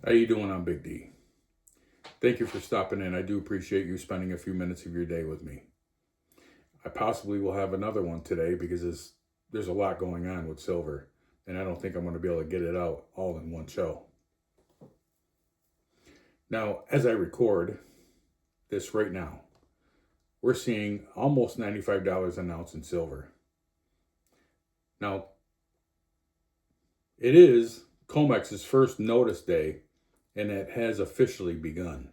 How you doing? I'm Big D. Thank you for stopping in. I do appreciate you spending a few minutes of your day with me. I possibly will have another one today because there's a lot going on with silver, and I don't think I'm going to be able to get it out all in one show. Now, as I record this right now, we're seeing almost $95 an ounce in silver. Now, it is Comex's first notice day, and it has officially begun.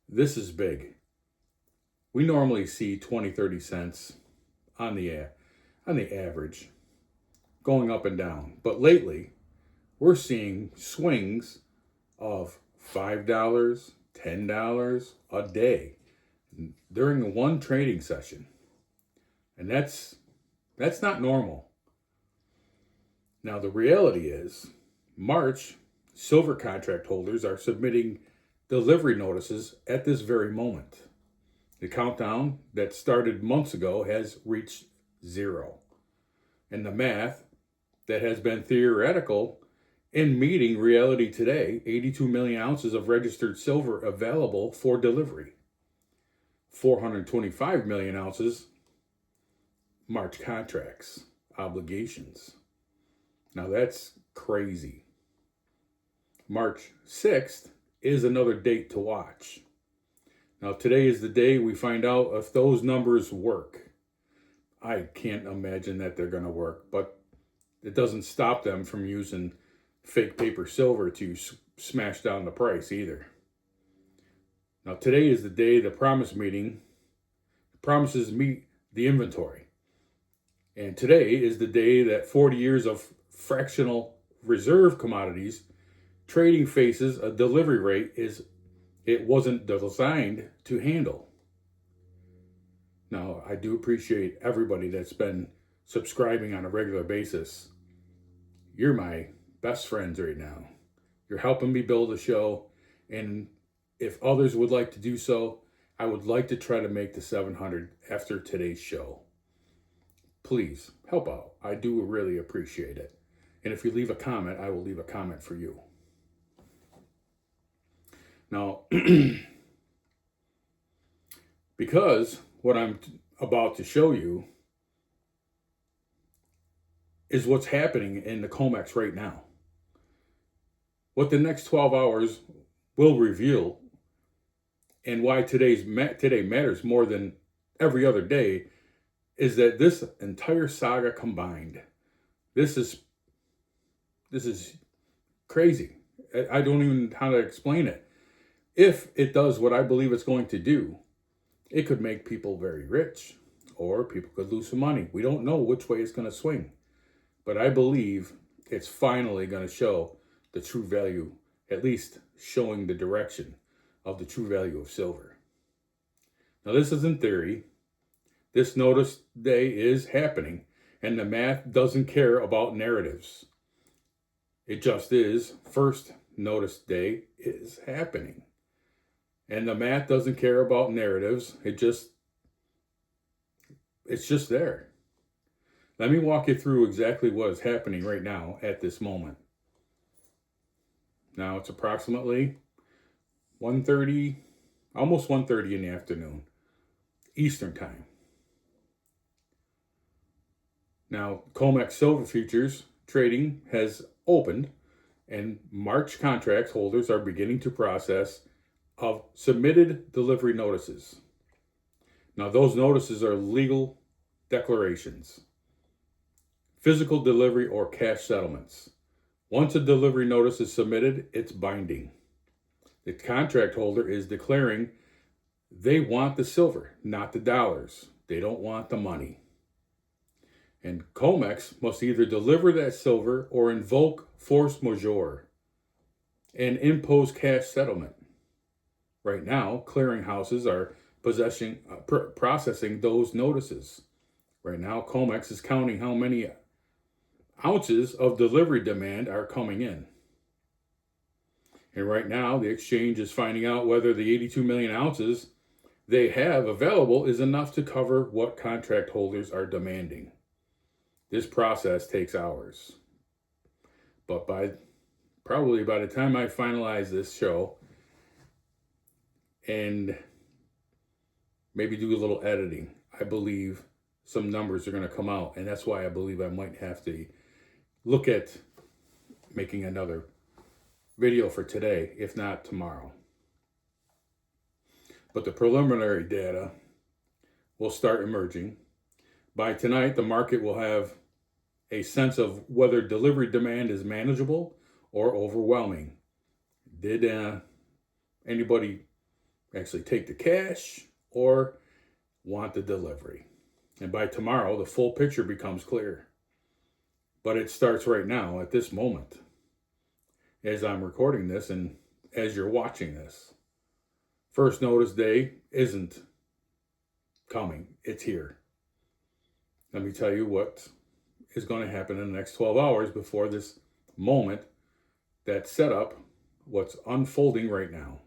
This is big. We normally see 20-30 cents on the average going up and down, but lately we're seeing swings of $5, $10 a day during one trading session, and that's not normal. Now the reality is, March silver contract holders are submitting delivery notices at this very moment. The countdown that started months ago has reached 0. And the math that has been theoretical in meeting reality today, 82 million ounces of registered silver available for delivery. 425 million ounces March contracts, obligations. Now that's crazy. March 6th is another date to watch. Now today is the day we find out if those numbers work. I can't imagine that they're going to work, but it doesn't stop them from using fake paper silver to smash down the price either. Now today is the day the promises meet the inventory. And today is the day that 40 years of fractional reserve commodities trading faces a delivery rate it wasn't designed to handle. Now, I do appreciate everybody that's been subscribing on a regular basis. You're my best friends right now. You're helping me build a show, and if others would like to do so, I would like to try to make the 700 after today's show. Please help out. I do really appreciate it. And if you leave a comment, I will leave a comment for you. Now, because what I'm about to show you is what's happening in the Comex right now. What the next 12 hours will reveal, and why today matters more than every other day, is that this entire saga combined, this is crazy. I don't even know how to explain it. If it does what I believe it's going to do, it could make people very rich, or people could lose some money. We don't know which way it's going to swing. But I believe it's finally going to show the true value, at least showing the direction of the true value of silver. Now, this isn't theory. This notice day is happening, and the math doesn't care about narratives. It just is. First notice day is happening. And the math doesn't care about narratives. It's just there. Let me walk you through exactly what is happening right now at this moment. Now it's approximately 1:30, almost 1:30 in the afternoon, Eastern time. Now, Comex Silver Futures trading has opened, and March contract holders are beginning to process of submitted delivery notices. Now, those notices are legal declarations, physical delivery, or cash settlements. Once a delivery notice is submitted, it's binding. The contract holder is declaring they want the silver, not the dollars. They don't want the money. And Comex must either deliver that silver or invoke force majeure and impose cash settlement. Right now, clearinghouses are processing those notices. Right now, Comex is counting how many ounces of delivery demand are coming in. And right now, the exchange is finding out whether the 82 million ounces they have available is enough to cover what contract holders are demanding. This process takes hours. But by probably by the time I finalize this show and maybe do a little editing, I believe some numbers are going to come out. And that's why I believe I might have to look at making another video for today, if not tomorrow. But the preliminary data will start emerging. By tonight, the market will have a sense of whether delivery demand is manageable or overwhelming. Did anybody actually take the cash or want the delivery? And by tomorrow, the full picture becomes clear. But it starts right now at this moment, as I'm recording this and as you're watching this. First notice day isn't coming, it's here. Let me tell you what is going to happen in the next 12 hours before this moment that set up what's unfolding right now.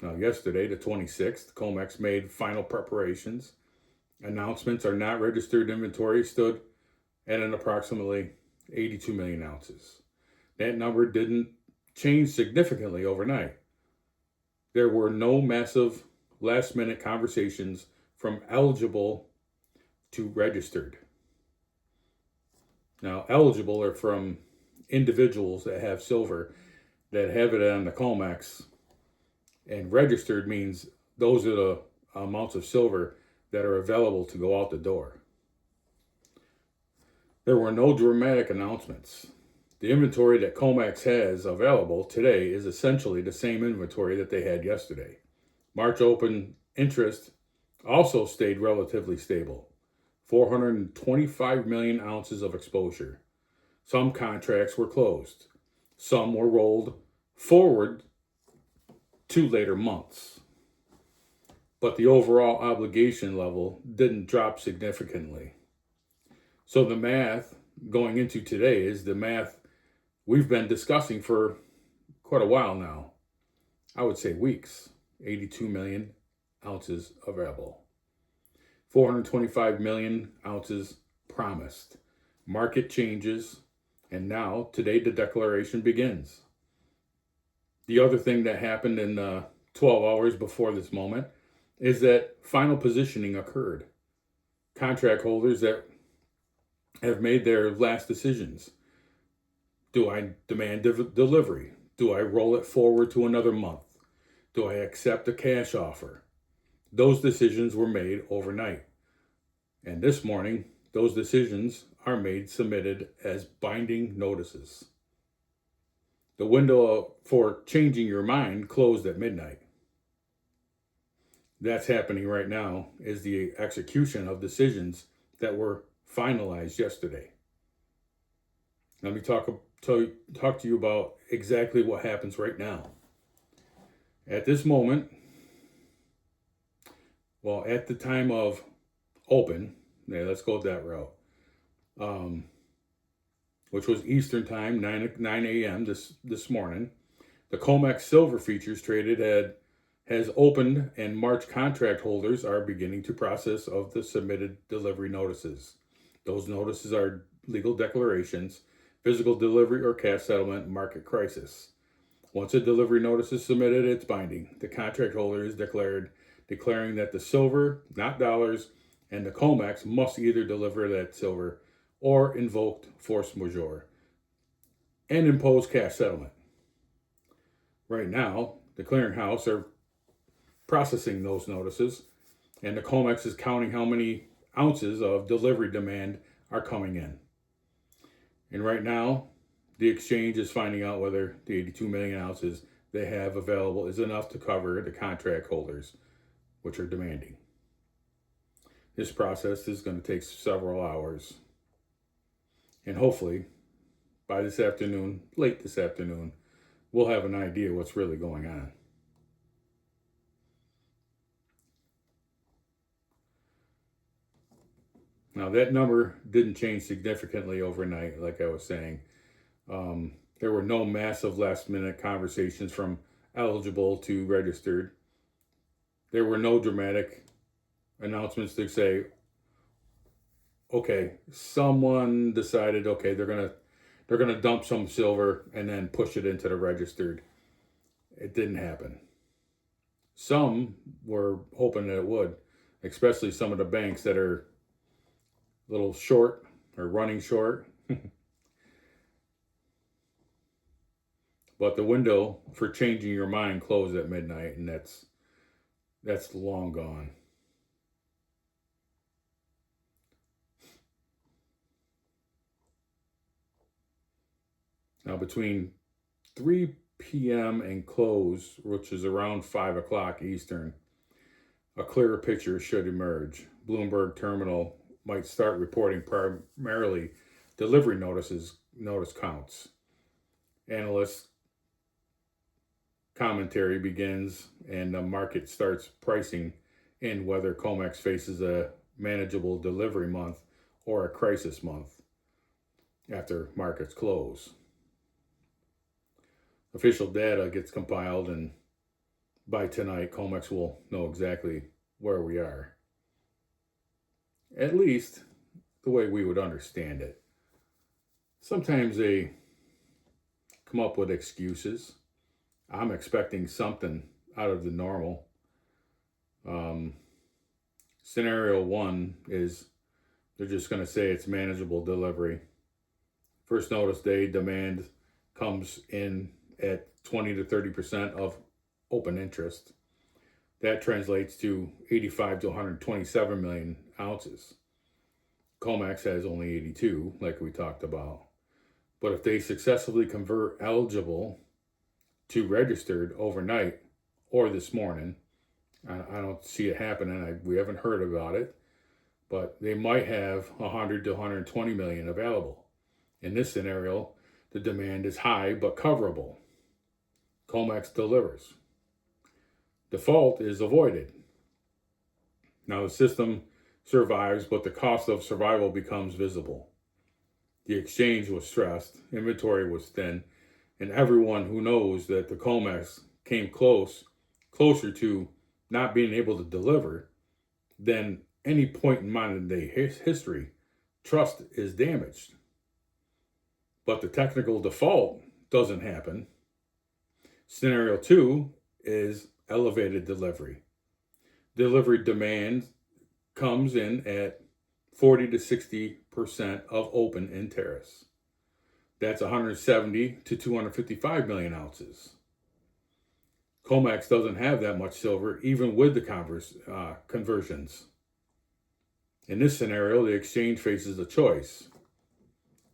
Now, yesterday, the 26th, Comex made final preparations. Announcements are not registered inventory stood at an approximately 82 million ounces. That number didn't change significantly overnight. There were no massive last-minute conversations from eligible to registered. Now, eligible are from individuals that have silver that have it on the Comex, and registered means those are the amounts of silver that are available to go out the door. There were no dramatic announcements. The inventory that Comex has available today is essentially the same inventory that they had yesterday. March open interest also stayed relatively stable. 425 million ounces of exposure. Some contracts were closed. Some were rolled forward to later months. But the overall obligation level didn't drop significantly. So the math going into today is the math we've been discussing for quite a while now. I would say weeks. 82 million ounces available. 425 million ounces promised. Market changes, and now, today, the declaration begins. The other thing that happened in 12 hours before this moment is that final positioning occurred. Contract holders that have made their last decisions. Do I demand delivery? Do I roll it forward to another month? Do I accept a cash offer? Those decisions were made overnight. And this morning, those decisions are submitted as binding notices. The window for changing your mind closed at midnight. That's happening right now is the execution of decisions that were finalized yesterday. Let me talk to you about exactly what happens right now. At this moment, well, at the time of open, let's go that route, which was Eastern time, 9 a.m. this morning, the Comex silver futures traded has opened, and March contract holders are beginning to process of the submitted delivery notices. Those notices are legal declarations, physical delivery or cash settlement, market crisis. Once a delivery notice is submitted, it's binding. The contract holder is declaring that the silver, not dollars, and the Comex must either deliver that silver or invoke force majeure and impose cash settlement. Right now, the clearinghouse are processing those notices, and the Comex is counting how many ounces of delivery demand are coming in. And right now, the exchange is finding out whether the 82 million ounces they have available is enough to cover the contract holders, which are demanding. This process is going to take several hours. And hopefully, by this afternoon, late this afternoon, we'll have an idea what's really going on. Now, that number didn't change significantly overnight, like I was saying. There were no massive last-minute conversations from eligible to registered. There were no dramatic announcements to say, okay, someone decided, okay, they're going to they're going to dump some silver and then push it into the registered. It didn't happen. Some were hoping that it would, especially some of the banks that are a little short or running short. But the window for changing your mind closed at midnight, and that's long gone. Now, between 3 p.m. and close, which is around 5 o'clock Eastern, a clearer picture should emerge. Bloomberg Terminal might start reporting primarily delivery notice counts. Analyst commentary begins, and the market starts pricing in whether Comex faces a manageable delivery month or a crisis month after markets close. Official data gets compiled, and by tonight, Comex will know exactly where we are. At least the way we would understand it. Sometimes they come up with excuses. I'm expecting something out of the normal. Scenario one is they're just going to say it's manageable delivery. First notice day demand comes in at 20 to 30% of open interest. That translates to 85 to 127 million ounces. Comex has only 82, like we talked about. But if they successfully convert eligible to registered overnight or this morning, I don't see it happening. We haven't heard about it, but they might have 100 to 120 million available. In this scenario, the demand is high but coverable. Comex delivers. Default is avoided. Now the system survives, but the cost of survival becomes visible. The exchange was stressed, inventory was thin, and everyone who knows that the Comex came closer to not being able to deliver than any point in modern day history, trust is damaged. But the technical default doesn't happen. Scenario two is elevated delivery. Delivery demand comes in at 40 to 60% of open interest. That's 170 to 255 million ounces. Comex doesn't have that much silver, even with the conversions. In this scenario, the exchange faces a choice.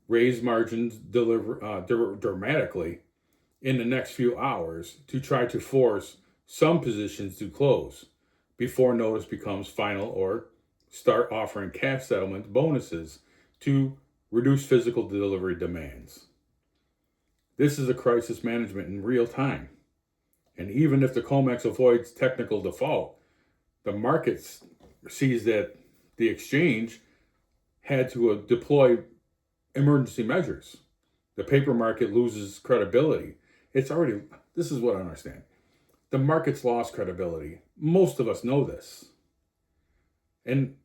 Raise margins dramatically in the next few hours to try to force some positions to close before notice becomes final, or start offering cash settlement bonuses to reduce physical delivery demands. This is a crisis management in real time. And even if the Comex avoids technical default, the market sees that the exchange had to deploy emergency measures. The paper market loses credibility. This is what I understand. The market's lost credibility. Most of us know this. And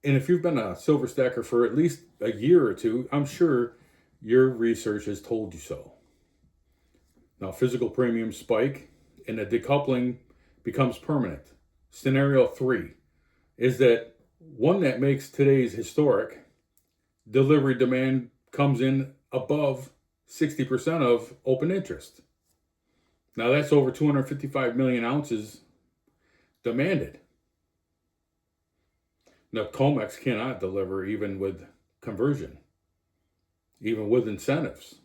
if you've been a silver stacker for at least a year or two, I'm sure your research has told you so. Now, physical premiums spike and the decoupling becomes permanent. Scenario three is that one that makes today's historic. Delivery demand comes in above 60% of open interest. Now that's over 255 million ounces demanded. Now Comex cannot deliver even with conversion, even with incentives.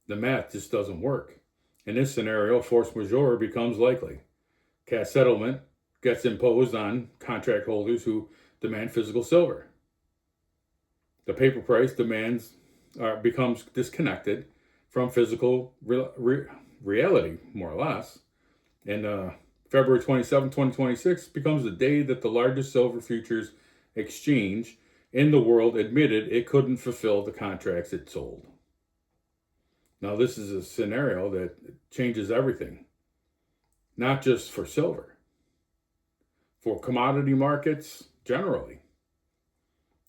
The math just doesn't work. In this scenario, force majeure becomes likely. Cash settlement gets imposed on contract holders who demand physical silver. The paper price becomes disconnected from physical reality, more or less. And February 27, 2026 becomes the day that the largest silver futures exchange in the world admitted it couldn't fulfill the contracts it sold. Now, this is a scenario that changes everything, not just for silver, for commodity markets generally.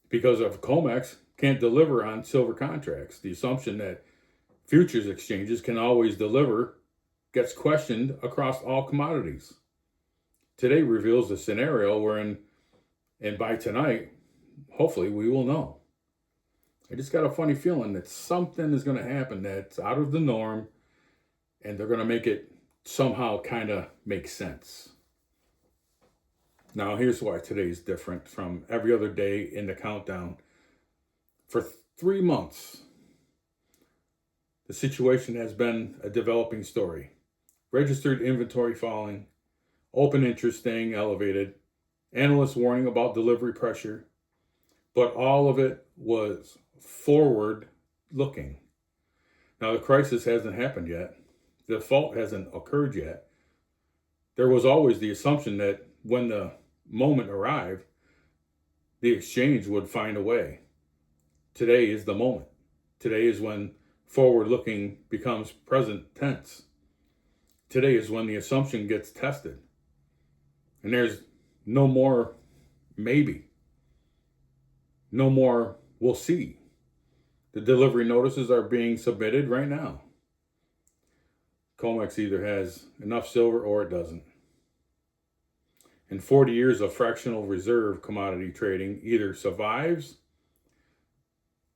Because if Comex can't deliver on silver contracts. The assumption that futures exchanges can always deliver gets questioned across all commodities. Today reveals a scenario wherein, and by tonight, hopefully we will know. I just got a funny feeling that something is going to happen that's out of the norm, and they're going to make it somehow kind of make sense. Now, here's why today is different from every other day in the countdown. For 3 months, the situation has been a developing story. Registered inventory falling, open interest staying elevated, analysts warning about delivery pressure, but all of it was forward looking. Now, the crisis hasn't happened yet. The default hasn't occurred yet. There was always the assumption that when the moment arrived, the exchange would find a way. Today is the moment. Today is when forward looking becomes present tense. Today is when the assumption gets tested. And there's no more maybe. No more we'll see. The delivery notices are being submitted right now. Comex either has enough silver or it doesn't. And 40 years of fractional reserve commodity trading either survives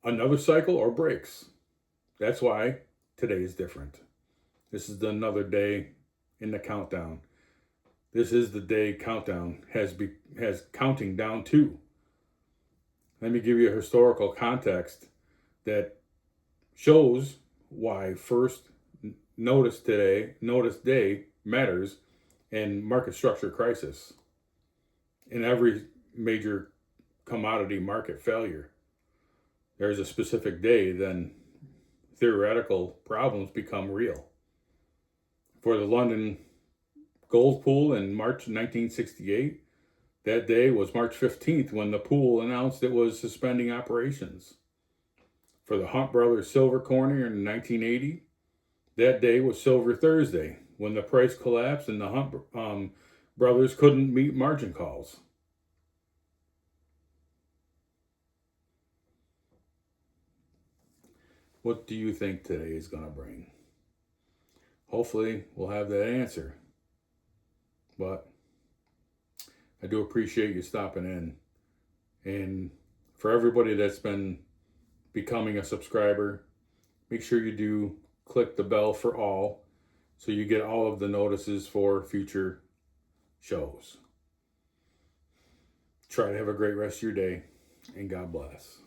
another cycle or breaks. That's why today is different. This is another day in the countdown. This is the day countdown has counting down to. Let me give you a historical context that shows why first notice day matters in market structure crisis. In every major commodity market failure, there's a specific day, then theoretical problems become real. For the London gold pool in March 1968, that day was March 15th when the pool announced it was suspending operations. For the Hunt Brothers silver corner in 1980, that day was Silver Thursday when the price collapsed and the Hunt brothers couldn't meet margin calls. What do you think today is going to bring? Hopefully, we'll have that answer. But I do appreciate you stopping in. And for everybody that's been becoming a subscriber, make sure you do click the bell for all so you get all of the notices for future shows. Try to have a great rest of your day, and God bless.